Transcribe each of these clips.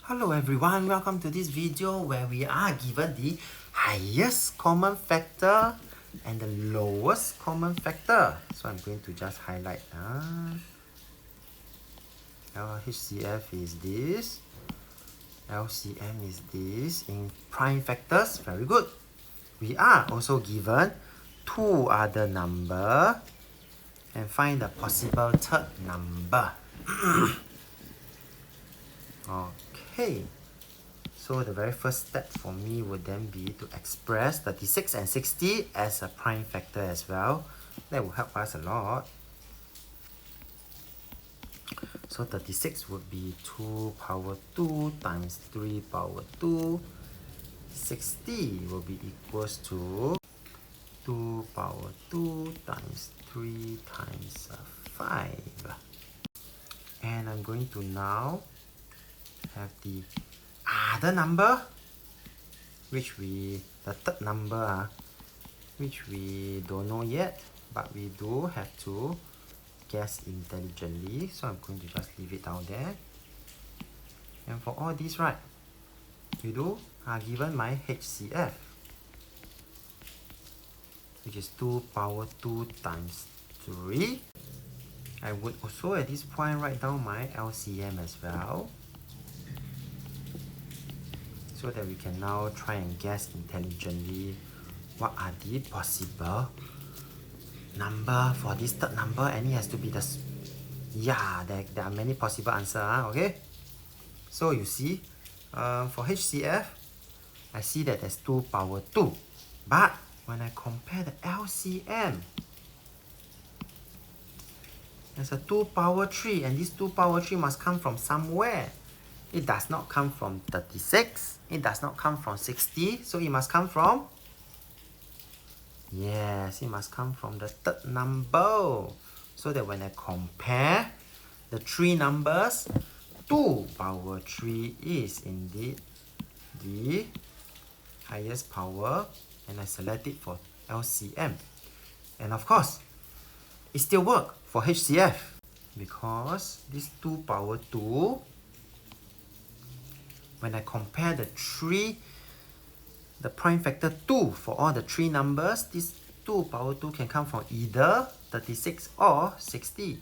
Hello everyone, welcome to this video where we are given the highest common factor and the lowest common factor. So I'm going to just highlight. HCF is this, LCM is this. In prime factors, very good. We are also given two other numbers and find the possible third number. Okay, so the very first step for me would then be to express 36 and 60 as a prime factor as well. That will help us a lot. So 36 would be 2 power 2 times 3 power 2. 60 will be equals to 2 power 2 times 3 times 5. And I'm going to now have the other number, the third number, which we don't know yet, but we do have to guess intelligently. So I'm going to just leave it down there. And for all these, right, you are given my HCF, which is 2 power 2 times 3. I would also at this point write down my LCM as well, so that we can now try and guess intelligently what are the possible number for this third number, and it has to be there are many possible answers, okay? So you see, for HCF, I see that there's 2 power 2, but when I compare the LCM, there's a 2 power 3, and this 2 power 3 must come from somewhere. It does not come from 36. It does not come from 60. So it must come from... Yes, it must come from the third number. So that when I compare the three numbers, 2 power 3 is indeed the highest power. And I select it for LCM. And of course, it still works for HCF. Because this 2 power 2... when I compare the prime factor 2 for all the three numbers, this 2 power 2 can come from either 36 or 60.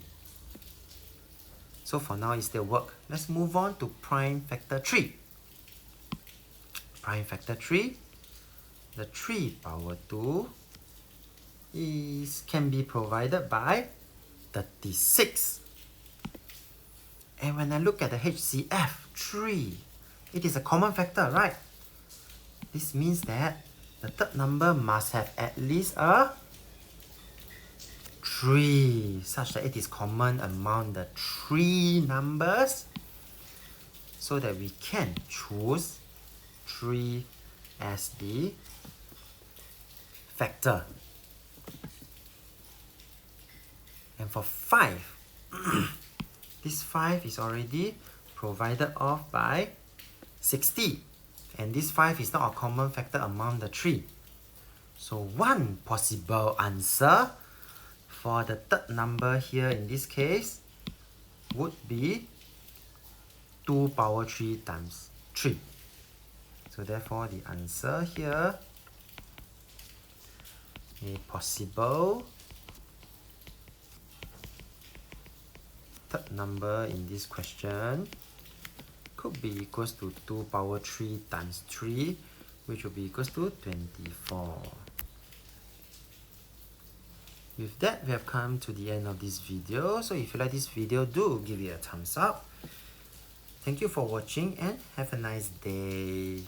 So for now, it still works. Let's move on to prime factor 3. Prime factor 3, the 3 power 2 can be provided by 36. And when I look at the HCF 3, it is a common factor, right? This means that the third number must have at least a 3, such that it is common among the three numbers, so that we can choose 3 as the factor. And for 5, this 5 is already provided of by 60, and this 5 is not a common factor among the three. So one possible answer for the third number here in this case would be 2 power 3 times 3. So therefore the answer here, a possible third number in this question, could be equals to 2 power 3 times 3, which will be equals to 24. With that, we have come to the end of this video. So if you like this video, do give it a thumbs up. Thank you for watching and have a nice day.